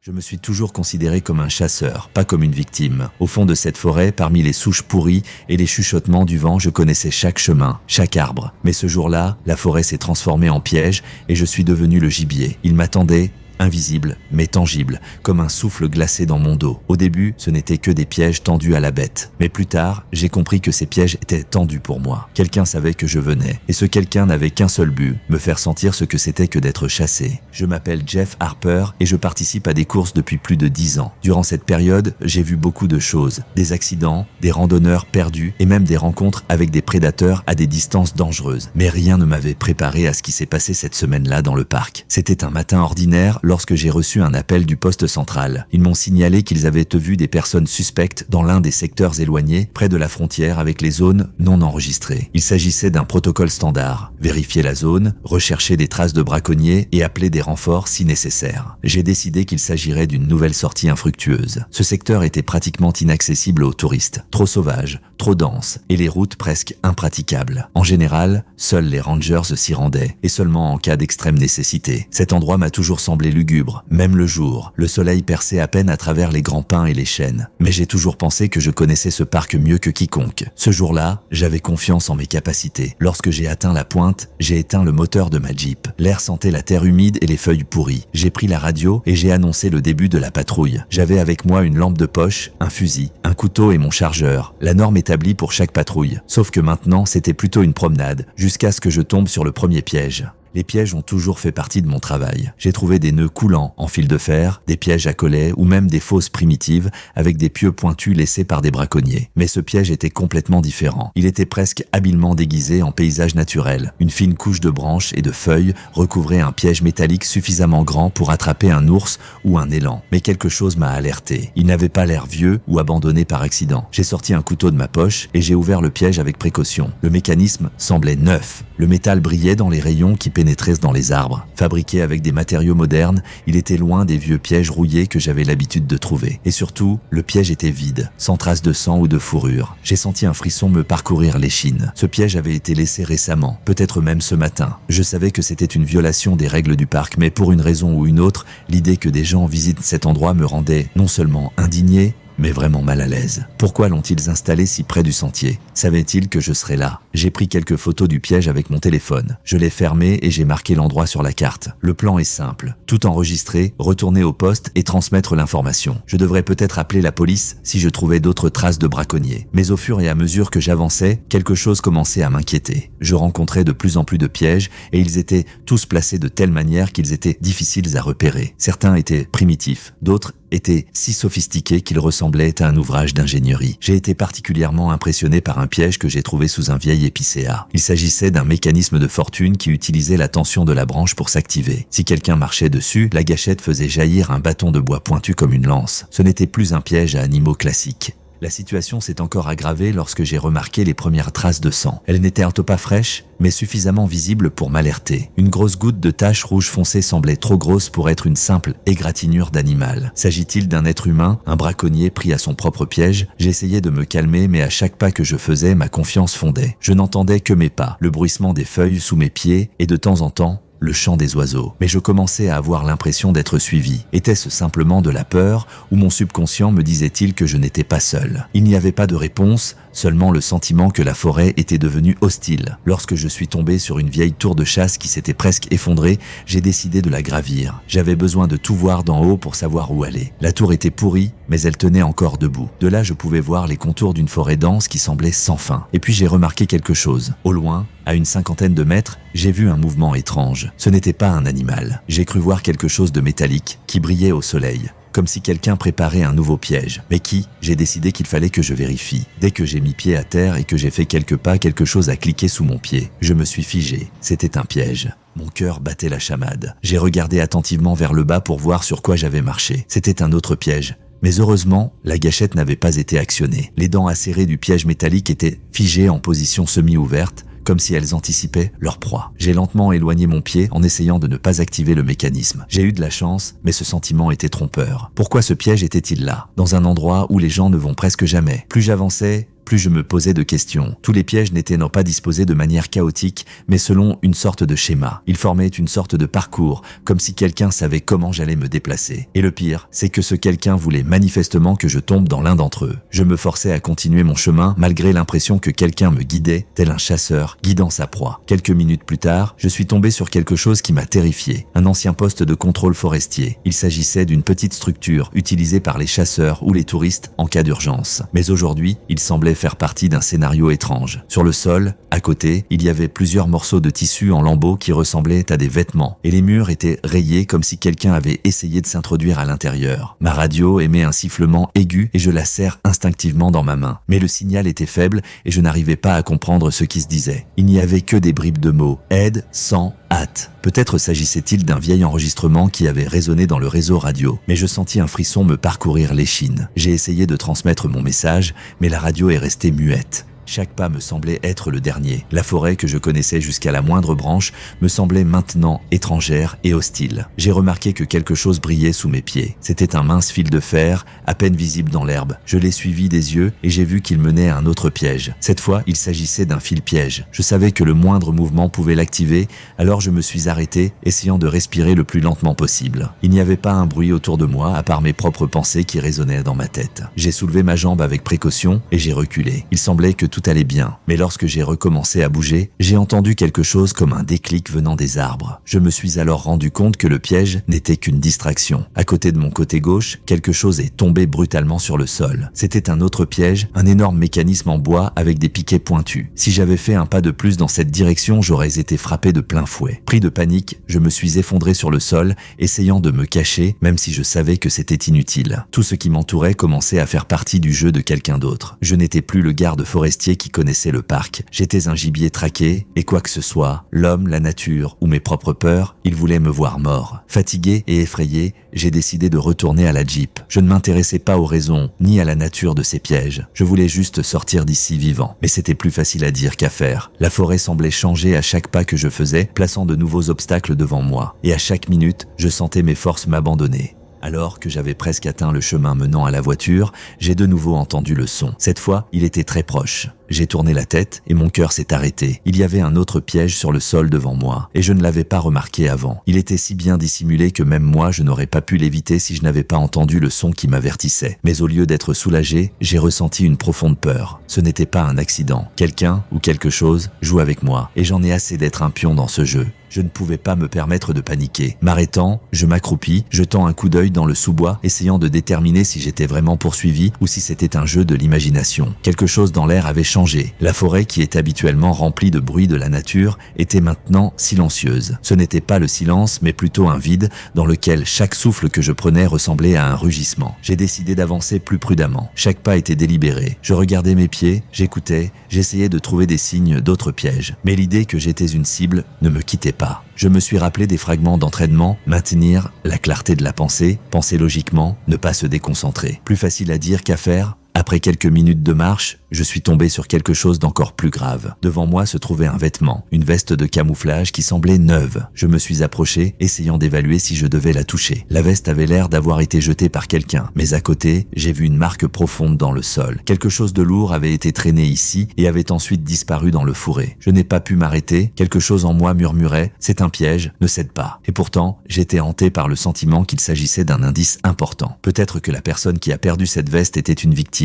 Je me suis toujours considéré comme un chasseur, pas comme une victime. Au fond de cette forêt, parmi les souches pourries et les chuchotements du vent, je connaissais chaque chemin, chaque arbre. Mais ce jour-là, la forêt s'est transformée en piège et je suis devenu le gibier. Il m'attendait, invisible, mais tangible, comme un souffle glacé dans mon dos. Au début, ce n'étaient que des pièges tendus à la bête. Mais plus tard, j'ai compris que ces pièges étaient tendus pour moi. Quelqu'un savait que je venais. Et ce quelqu'un n'avait qu'un seul but, me faire sentir ce que c'était que d'être chassé. Je m'appelle Jeff Harper et je participe à des courses depuis plus de 10 ans. Durant cette période, j'ai vu beaucoup de choses. Des accidents, des randonneurs perdus et même des rencontres avec des prédateurs à des distances dangereuses. Mais rien ne m'avait préparé à ce qui s'est passé cette semaine-là dans le parc. C'était un matin ordinaire lorsque j'ai reçu un appel du poste central. Ils m'ont signalé qu'ils avaient vu des personnes suspectes dans l'un des secteurs éloignés, près de la frontière avec les zones non enregistrées. Il s'agissait d'un protocole standard. Vérifier la zone, rechercher des traces de braconniers et appeler des renforts si nécessaire. J'ai décidé qu'il s'agirait d'une nouvelle sortie infructueuse. Ce secteur était pratiquement inaccessible aux touristes. Trop sauvage, trop dense et les routes presque impraticables. En général, seuls les rangers s'y rendaient et seulement en cas d'extrême nécessité. Cet endroit m'a toujours semblé lugubre, même le jour. Le soleil perçait à peine à travers les grands pins et les chênes. Mais j'ai toujours pensé que je connaissais ce parc mieux que quiconque. Ce jour-là, j'avais confiance en mes capacités. Lorsque j'ai atteint la pointe, j'ai éteint le moteur de ma Jeep. L'air sentait la terre humide et les feuilles pourries. J'ai pris la radio et j'ai annoncé le début de la patrouille. J'avais avec moi une lampe de poche, un fusil, un couteau et mon chargeur. La norme établie pour chaque patrouille. Sauf que maintenant, c'était plutôt une promenade, jusqu'à ce que je tombe sur le premier piège. Les pièges ont toujours fait partie de mon travail. J'ai trouvé des nœuds coulants en fil de fer, des pièges à collet ou même des fosses primitives avec des pieux pointus laissés par des braconniers. Mais ce piège était complètement différent. Il était presque habilement déguisé en paysage naturel. Une fine couche de branches et de feuilles recouvrait un piège métallique suffisamment grand pour attraper un ours ou un élan. Mais quelque chose m'a alerté. Il n'avait pas l'air vieux ou abandonné par accident. J'ai sorti un couteau de ma poche et j'ai ouvert le piège avec précaution. Le mécanisme semblait neuf. Le métal brillait dans les rayons qui pénétrait dans les arbres. Fabriqué avec des matériaux modernes, il était loin des vieux pièges rouillés que j'avais l'habitude de trouver. Et surtout, le piège était vide, sans trace de sang ou de fourrure. J'ai senti un frisson me parcourir l'échine. Ce piège avait été laissé récemment, peut-être même ce matin. Je savais que c'était une violation des règles du parc, mais pour une raison ou une autre, l'idée que des gens visitent cet endroit me rendait non seulement indigné, mais vraiment mal à l'aise. Pourquoi l'ont-ils installé si près du sentier? Savaient-ils que je serais là? J'ai pris quelques photos du piège avec mon téléphone. Je l'ai fermé et j'ai marqué l'endroit sur la carte. Le plan est simple. Tout enregistrer, retourner au poste et transmettre l'information. Je devrais peut-être appeler la police si je trouvais d'autres traces de braconniers. Mais au fur et à mesure que j'avançais, quelque chose commençait à m'inquiéter. Je rencontrais de plus en plus de pièges et ils étaient tous placés de telle manière qu'ils étaient difficiles à repérer. Certains étaient primitifs, d'autres étaient si sophistiqués qu'ils ressemblaient à un ouvrage d'ingénierie. J'ai été particulièrement impressionné par un piège que j'ai trouvé sous un vieil épicéa. Il s'agissait d'un mécanisme de fortune qui utilisait la tension de la branche pour s'activer. Si quelqu'un marchait dessus, la gâchette faisait jaillir un bâton de bois pointu comme une lance. Ce n'était plus un piège à animaux classique. La situation s'est encore aggravée lorsque j'ai remarqué les premières traces de sang. Elles n'étaient pas fraîches, mais suffisamment visibles pour m'alerter. Une grosse goutte de tache rouge foncée semblait trop grosse pour être une simple égratignure d'animal. S'agit-il d'un être humain, un braconnier pris à son propre piège? J'essayais de me calmer, mais à chaque pas que je faisais, ma confiance fondait. Je n'entendais que mes pas, le bruissement des feuilles sous mes pieds et de temps en temps, le chant des oiseaux. Mais je commençais à avoir l'impression d'être suivi. Était-ce simplement de la peur ou mon subconscient me disait-il que je n'étais pas seul? Il n'y avait pas de réponse, seulement le sentiment que la forêt était devenue hostile. Lorsque je suis tombé sur une vieille tour de chasse qui s'était presque effondrée, j'ai décidé de la gravir. J'avais besoin de tout voir d'en haut pour savoir où aller. La tour était pourrie, mais elle tenait encore debout. De là, je pouvais voir les contours d'une forêt dense qui semblait sans fin. Et puis j'ai remarqué quelque chose. Au loin, à une 50aine de mètres, j'ai vu un mouvement étrange. Ce n'était pas un animal. J'ai cru voir quelque chose de métallique qui brillait au soleil, comme si quelqu'un préparait un nouveau piège. Mais qui? J'ai décidé qu'il fallait que je vérifie. Dès que j'ai mis pied à terre et que j'ai fait quelques pas, quelque chose a cliqué sous mon pied. Je me suis figé. C'était un piège. Mon cœur battait la chamade. J'ai regardé attentivement vers le bas pour voir sur quoi j'avais marché. C'était un autre piège. Mais heureusement, la gâchette n'avait pas été actionnée. Les dents acérées du piège métallique étaient figées en position semi-ouverte, comme si elles anticipaient leur proie. J'ai lentement éloigné mon pied en essayant de ne pas activer le mécanisme. J'ai eu de la chance, mais ce sentiment était trompeur. Pourquoi ce piège était-il là, dans un endroit où les gens ne vont presque jamais? Plus j'avançais, plus je me posais de questions. Tous les pièges n'étaient non pas disposés de manière chaotique, mais selon une sorte de schéma. Ils formaient une sorte de parcours, comme si quelqu'un savait comment j'allais me déplacer. Et le pire, c'est que ce quelqu'un voulait manifestement que je tombe dans l'un d'entre eux. Je me forçais à continuer mon chemin, malgré l'impression que quelqu'un me guidait, tel un chasseur guidant sa proie. Quelques minutes plus tard, je suis tombé sur quelque chose qui m'a terrifié. Un ancien poste de contrôle forestier. Il s'agissait d'une petite structure utilisée par les chasseurs ou les touristes en cas d'urgence. Mais aujourd'hui, il semblait faire partie d'un scénario étrange. Sur le sol, à côté, il y avait plusieurs morceaux de tissu en lambeaux qui ressemblaient à des vêtements, et les murs étaient rayés comme si quelqu'un avait essayé de s'introduire à l'intérieur. Ma radio émet un sifflement aigu et je la serre instinctivement dans ma main. Mais le signal était faible et je n'arrivais pas à comprendre ce qui se disait. Il n'y avait que des bribes de mots. Aide, sang, hâte. Peut-être s'agissait-il d'un vieil enregistrement qui avait résonné dans le réseau radio, mais je sentis un frisson me parcourir l'échine. J'ai essayé de transmettre mon message, mais la radio est restée muette. Chaque pas me semblait être le dernier. La forêt que je connaissais jusqu'à la moindre branche me semblait maintenant étrangère et hostile. J'ai remarqué que quelque chose brillait sous mes pieds. C'était un mince fil de fer, à peine visible dans l'herbe. Je l'ai suivi des yeux et j'ai vu qu'il menait à un autre piège. Cette fois, il s'agissait d'un fil piège. Je savais que le moindre mouvement pouvait l'activer, alors je me suis arrêté, essayant de respirer le plus lentement possible. Il n'y avait pas un bruit autour de moi, à part mes propres pensées qui résonnaient dans ma tête. J'ai soulevé ma jambe avec précaution et j'ai reculé. Il semblait que tout allait bien, mais lorsque j'ai recommencé à bouger, j'ai entendu quelque chose comme un déclic venant des arbres. Je me suis alors rendu compte que le piège n'était qu'une distraction. À côté de mon côté gauche, quelque chose est tombé brutalement sur le sol. C'était un autre piège, un énorme mécanisme en bois avec des piquets pointus. Si j'avais fait un pas de plus dans cette direction, j'aurais été frappé de plein fouet. Pris de panique, je me suis effondré sur le sol, essayant de me cacher, même si je savais que c'était inutile. Tout ce qui m'entourait commençait à faire partie du jeu de quelqu'un d'autre. Je n'étais plus le garde forestier qui connaissait le parc. J'étais un gibier traqué, et quoi que ce soit, l'homme, la nature ou mes propres peurs, ils voulaient me voir mort. Fatigué et effrayé, j'ai décidé de retourner à la Jeep. Je ne m'intéressais pas aux raisons, ni à la nature de ces pièges. Je voulais juste sortir d'ici vivant. Mais c'était plus facile à dire qu'à faire. La forêt semblait changer à chaque pas que je faisais, plaçant de nouveaux obstacles devant moi. Et à chaque minute, je sentais mes forces m'abandonner. Alors que j'avais presque atteint le chemin menant à la voiture, j'ai de nouveau entendu le son. Cette fois, il était très proche. J'ai tourné la tête et mon cœur s'est arrêté. Il y avait un autre piège sur le sol devant moi et je ne l'avais pas remarqué avant. Il était si bien dissimulé que même moi je n'aurais pas pu l'éviter si je n'avais pas entendu le son qui m'avertissait. Mais au lieu d'être soulagé, j'ai ressenti une profonde peur. Ce n'était pas un accident. Quelqu'un ou quelque chose joue avec moi et j'en ai assez d'être un pion dans ce jeu. Je ne pouvais pas me permettre de paniquer. M'arrêtant, je m'accroupis, jetant un coup d'œil dans le sous-bois, essayant de déterminer si j'étais vraiment poursuivi ou si c'était un jeu de l'imagination. Quelque chose dans l'air avait changé. La forêt, qui est habituellement remplie de bruit de la nature, était maintenant silencieuse. Ce n'était pas le silence, mais plutôt un vide dans lequel chaque souffle que je prenais ressemblait à un rugissement. J'ai décidé d'avancer plus prudemment. Chaque pas était délibéré. Je regardais mes pieds, j'écoutais, j'essayais de trouver des signes d'autres pièges. Mais l'idée que j'étais une cible ne me quittait pas. Je me suis rappelé des fragments d'entraînement, maintenir la clarté de la pensée, penser logiquement, ne pas se déconcentrer. Plus facile à dire qu'à faire. Après quelques minutes de marche, je suis tombé sur quelque chose d'encore plus grave. Devant moi se trouvait un vêtement, une veste de camouflage qui semblait neuve. Je me suis approché, essayant d'évaluer si je devais la toucher. La veste avait l'air d'avoir été jetée par quelqu'un, mais à côté, j'ai vu une marque profonde dans le sol. Quelque chose de lourd avait été traîné ici et avait ensuite disparu dans le fourré. Je n'ai pas pu m'arrêter, quelque chose en moi murmurait « c'est un piège, ne cède pas ». Et pourtant, j'étais hanté par le sentiment qu'il s'agissait d'un indice important. Peut-être que la personne qui a perdu cette veste était une victime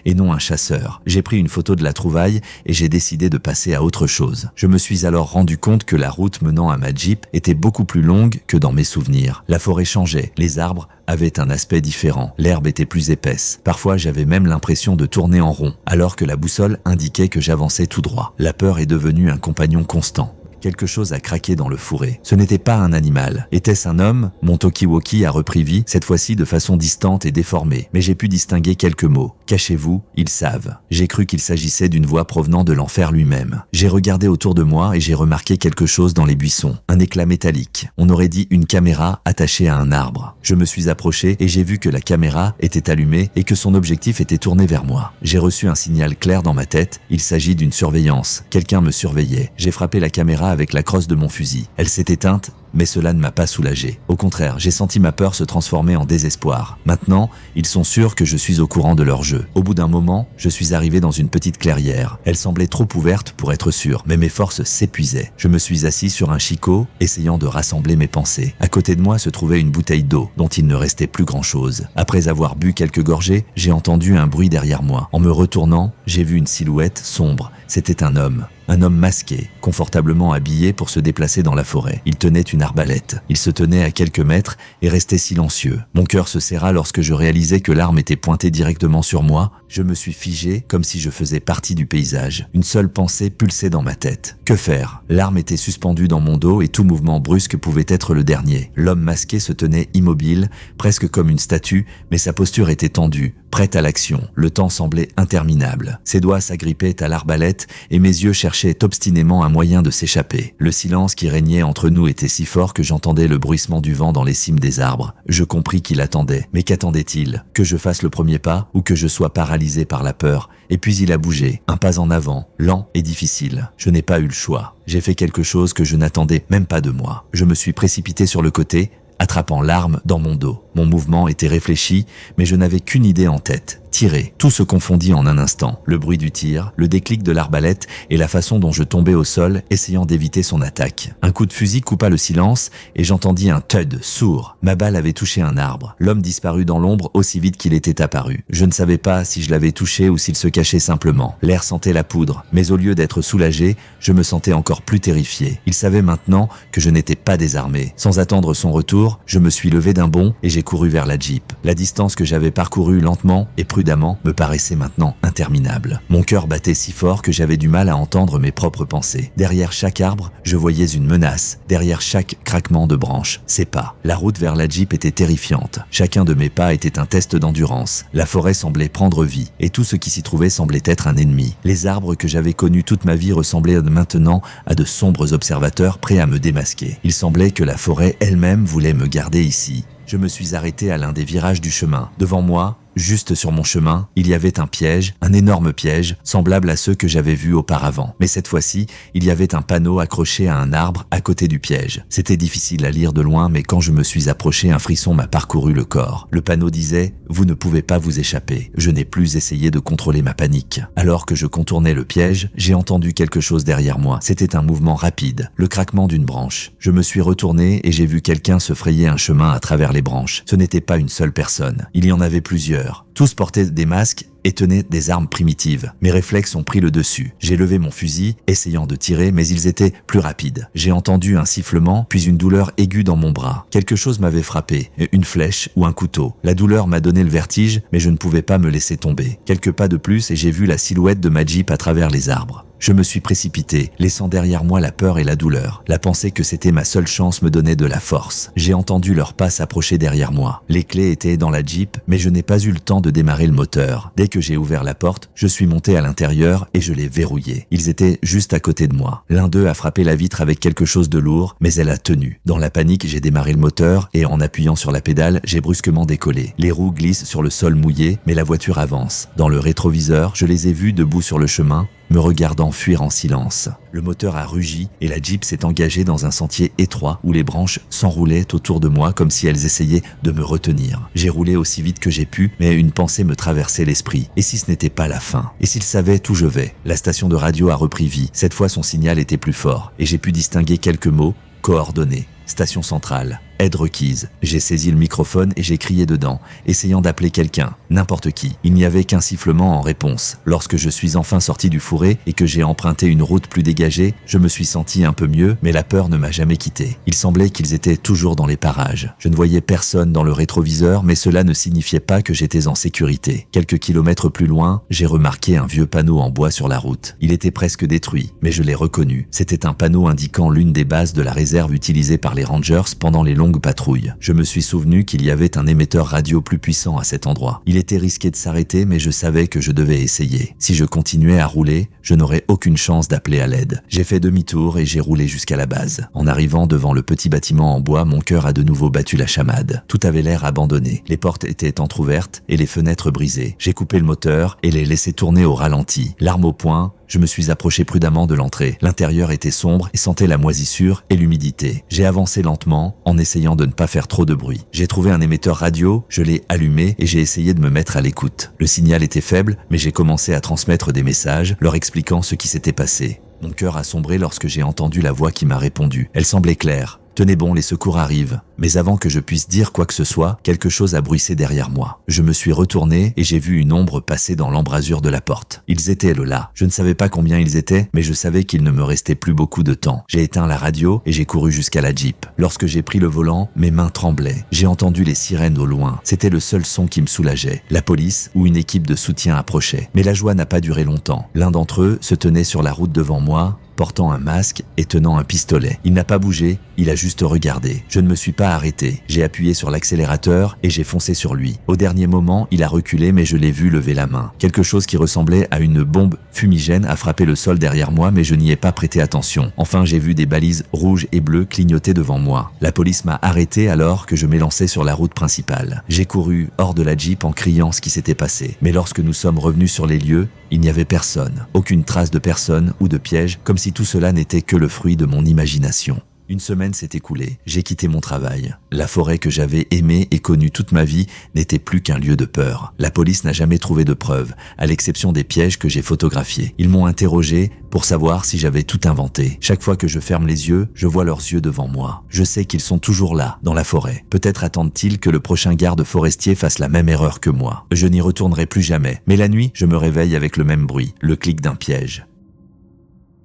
et non un chasseur. J'ai pris une photo de la trouvaille et j'ai décidé de passer à autre chose. Je me suis alors rendu compte que la route menant à ma Jeep était beaucoup plus longue que dans mes souvenirs. La forêt changeait, les arbres avaient un aspect différent, l'herbe était plus épaisse. Parfois j'avais même l'impression de tourner en rond, alors que la boussole indiquait que j'avançais tout droit. La peur est devenue un compagnon constant. Quelque chose a craqué dans le fourré. Ce n'était pas un animal. Était-ce un homme? Mon talkie-walkie a repris vie, cette fois-ci de façon distante et déformée. Mais j'ai pu distinguer quelques mots. Cachez-vous, ils savent. J'ai cru qu'il s'agissait d'une voix provenant de l'enfer lui-même. J'ai regardé autour de moi et j'ai remarqué quelque chose dans les buissons. Un éclat métallique. On aurait dit une caméra attachée à un arbre. Je me suis approché et j'ai vu que la caméra était allumée et que son objectif était tourné vers moi. J'ai reçu un signal clair dans ma tête. Il s'agit d'une surveillance. Quelqu'un me surveillait. J'ai frappé la caméra avec la crosse de mon fusil. Elle s'est éteinte mais cela ne m'a pas soulagé. Au contraire, j'ai senti ma peur se transformer en désespoir. Maintenant, ils sont sûrs que je suis au courant de leur jeu. Au bout d'un moment, je suis arrivé dans une petite clairière. Elle semblait trop ouverte pour être sûre, mais mes forces s'épuisaient. Je me suis assis sur un chicot, essayant de rassembler mes pensées. À côté de moi se trouvait une bouteille d'eau, dont il ne restait plus grand-chose. Après avoir bu quelques gorgées, j'ai entendu un bruit derrière moi. En me retournant, j'ai vu une silhouette sombre. C'était un homme. Un homme masqué, confortablement habillé pour se déplacer dans la forêt. Il tenait une arbalète. Il se tenait à quelques mètres et restait silencieux. Mon cœur se serra lorsque je réalisais que l'arme était pointée directement sur moi. Je me suis figé comme si je faisais partie du paysage. Une seule pensée pulsait dans ma tête. Que faire? L'arme était suspendue dans mon dos et tout mouvement brusque pouvait être le dernier. L'homme masqué se tenait immobile, presque comme une statue, mais sa posture était tendue, prête à l'action. Le temps semblait interminable. Ses doigts s'agrippaient à l'arbalète et mes yeux cherchaient obstinément un moyen de s'échapper. Le silence qui régnait entre nous était si fort que j'entendais le bruissement du vent dans les cimes des arbres. Je compris qu'il attendait. Mais qu'attendait-il? Que je fasse le premier pas ou que je sois paralysé par la peur? Et puis il a bougé, un pas en avant, lent et difficile. Je n'ai pas eu le choix. J'ai fait quelque chose que je n'attendais même pas de moi. Je me suis précipité sur le côté, attrapant l'arme dans mon dos. Mon mouvement était réfléchi, mais je n'avais qu'une idée en tête. Tirer. Tout se confondit en un instant. Le bruit du tir, le déclic de l'arbalète et la façon dont je tombais au sol, essayant d'éviter son attaque. Un coup de fusil coupa le silence et j'entendis un thud sourd. Ma balle avait touché un arbre. L'homme disparut dans l'ombre aussi vite qu'il était apparu. Je ne savais pas si je l'avais touché ou s'il se cachait simplement. L'air sentait la poudre, mais au lieu d'être soulagé, je me sentais encore plus terrifié. Il savait maintenant que je n'étais pas désarmé. Sans attendre son retour, je me suis levé d'un bond et j'ai couru vers la Jeep. La distance que j'avais parcourue lentement et prudemment me paraissait maintenant interminable. Mon cœur battait si fort que j'avais du mal à entendre mes propres pensées. Derrière chaque arbre, je voyais une menace. Derrière chaque craquement de branches, ses pas. La route vers la Jeep était terrifiante. Chacun de mes pas était un test d'endurance. La forêt semblait prendre vie et tout ce qui s'y trouvait semblait être un ennemi. Les arbres que j'avais connus toute ma vie ressemblaient maintenant à de sombres observateurs prêts à me démasquer. Il semblait que la forêt elle-même voulait me garder ici. Je me suis arrêté à l'un des virages du chemin. Devant moi, juste sur mon chemin, il y avait un piège, un énorme piège, semblable à ceux que j'avais vus auparavant. Mais cette fois-ci, il y avait un panneau accroché à un arbre à côté du piège. C'était difficile à lire de loin, mais quand je me suis approché, un frisson m'a parcouru le corps. Le panneau disait « Vous ne pouvez pas vous échapper ». Je n'ai plus essayé de contrôler ma panique. Alors que je contournais le piège, j'ai entendu quelque chose derrière moi. C'était un mouvement rapide, le craquement d'une branche. Je me suis retourné et j'ai vu quelqu'un se frayer un chemin à travers les branches. Ce n'était pas une seule personne. Il y en avait plusieurs. Tous portaient des masques et tenaient des armes primitives. Mes réflexes ont pris le dessus. J'ai levé mon fusil, essayant de tirer, mais ils étaient plus rapides. J'ai entendu un sifflement, puis une douleur aiguë dans mon bras. Quelque chose m'avait frappé, une flèche ou un couteau. La douleur m'a donné le vertige, mais je ne pouvais pas me laisser tomber. Quelques pas de plus et j'ai vu la silhouette de ma Jeep à travers les arbres. Je me suis précipité, laissant derrière moi la peur et la douleur. La pensée que c'était ma seule chance me donnait de la force. J'ai entendu leurs pas s'approcher derrière moi. Les clés étaient dans la Jeep, mais je n'ai pas eu le temps de démarrer le moteur. Dès que j'ai ouvert la porte, je suis monté à l'intérieur et je l'ai verrouillé. Ils étaient juste à côté de moi. L'un d'eux a frappé la vitre avec quelque chose de lourd, mais elle a tenu. Dans la panique, j'ai démarré le moteur et en appuyant sur la pédale, j'ai brusquement décollé. Les roues glissent sur le sol mouillé, mais la voiture avance. Dans le rétroviseur, je les ai vus debout sur le chemin, me regardant fuir en silence. Le moteur a rugi et la Jeep s'est engagée dans un sentier étroit où les branches s'enroulaient autour de moi comme si elles essayaient de me retenir. J'ai roulé aussi vite que j'ai pu, mais une pensée me traversait l'esprit. Et si ce n'était pas la fin? Et s'ils savaient où je vais? La station de radio a repris vie. Cette fois, son signal était plus fort et j'ai pu distinguer quelques mots, coordonnées. Station centrale, aide requise. J'ai saisi le microphone et j'ai crié dedans, essayant d'appeler quelqu'un, n'importe qui. Il n'y avait qu'un sifflement en réponse. Lorsque je suis enfin sorti du fourré et que j'ai emprunté une route plus dégagée, je me suis senti un peu mieux, mais la peur ne m'a jamais quitté. Il semblait qu'ils étaient toujours dans les parages. Je ne voyais personne dans le rétroviseur, mais cela ne signifiait pas que j'étais en sécurité. Quelques kilomètres plus loin, j'ai remarqué un vieux panneau en bois sur la route. Il était presque détruit, mais je l'ai reconnu. C'était un panneau indiquant l'une des bases de la réserve utilisée par les Rangers pendant les longues patrouilles. Je me suis souvenu qu'il y avait un émetteur radio plus puissant à cet endroit. Il était risqué de s'arrêter, mais je savais que je devais essayer. Si je continuais à rouler, je n'aurais aucune chance d'appeler à l'aide. J'ai fait demi-tour et j'ai roulé jusqu'à la base. En arrivant devant le petit bâtiment en bois, mon cœur a de nouveau battu la chamade. Tout avait l'air abandonné. Les portes étaient entrouvertes et les fenêtres brisées. J'ai coupé le moteur et l'ai laissé tourner au ralenti. L'arme au poing, Je me suis approché prudemment de l'entrée. L'intérieur était sombre et sentait la moisissure et l'humidité. J'ai avancé lentement en essayant de ne pas faire trop de bruit. J'ai trouvé un émetteur radio, je l'ai allumé et j'ai essayé de me mettre à l'écoute. Le signal était faible, mais j'ai commencé à transmettre des messages, leur expliquant ce qui s'était passé. Mon cœur a sombré lorsque j'ai entendu la voix qui m'a répondu. Elle semblait claire. Tenez bon, les secours arrivent. Mais avant que je puisse dire quoi que ce soit, quelque chose a bruissé derrière moi. Je me suis retourné et j'ai vu une ombre passer dans l'embrasure de la porte. Ils étaient là. Je ne savais pas combien ils étaient, mais je savais qu'il ne me restait plus beaucoup de temps. J'ai éteint la radio et j'ai couru jusqu'à la Jeep. Lorsque j'ai pris le volant, mes mains tremblaient. J'ai entendu les sirènes au loin. C'était le seul son qui me soulageait. La police ou une équipe de soutien approchait. Mais la joie n'a pas duré longtemps. L'un d'entre eux se tenait sur la route devant moi, portant un masque et tenant un pistolet. Il n'a pas bougé, il a juste regardé. Je ne me suis pas arrêté. J'ai appuyé sur l'accélérateur et j'ai foncé sur lui. Au dernier moment, il a reculé mais je l'ai vu lever la main. Quelque chose qui ressemblait à une bombe fumigène a frappé le sol derrière moi mais je n'y ai pas prêté attention. Enfin, j'ai vu des balises rouges et bleues clignoter devant moi. La police m'a arrêté alors que je m'élançais sur la route principale. J'ai couru hors de la Jeep en criant ce qui s'était passé. Mais lorsque nous sommes revenus sur les lieux, il n'y avait personne. Aucune trace de personne ou de piège, comme si tout cela n'était que le fruit de mon imagination. Une semaine s'est écoulée, j'ai quitté mon travail. La forêt que j'avais aimée et connue toute ma vie n'était plus qu'un lieu de peur. La police n'a jamais trouvé de preuves, à l'exception des pièges que j'ai photographiés. Ils m'ont interrogé pour savoir si j'avais tout inventé. Chaque fois que je ferme les yeux, je vois leurs yeux devant moi. Je sais qu'ils sont toujours là, dans la forêt. Peut-être attendent-ils que le prochain garde forestier fasse la même erreur que moi. Je n'y retournerai plus jamais. Mais la nuit, je me réveille avec le même bruit, le clic d'un piège.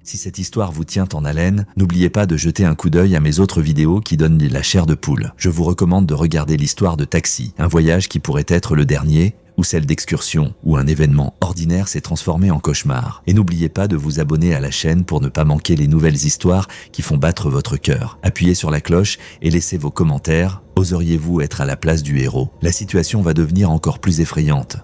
Si cette histoire vous tient en haleine, n'oubliez pas de jeter un coup d'œil à mes autres vidéos qui donnent la chair de poule. Je vous recommande de regarder l'histoire de Taxi, un voyage qui pourrait être le dernier, ou celle d'excursion, où un événement ordinaire s'est transformé en cauchemar. Et n'oubliez pas de vous abonner à la chaîne pour ne pas manquer les nouvelles histoires qui font battre votre cœur. Appuyez sur la cloche et laissez vos commentaires. Oseriez-vous être à la place du héros? La situation va devenir encore plus effrayante.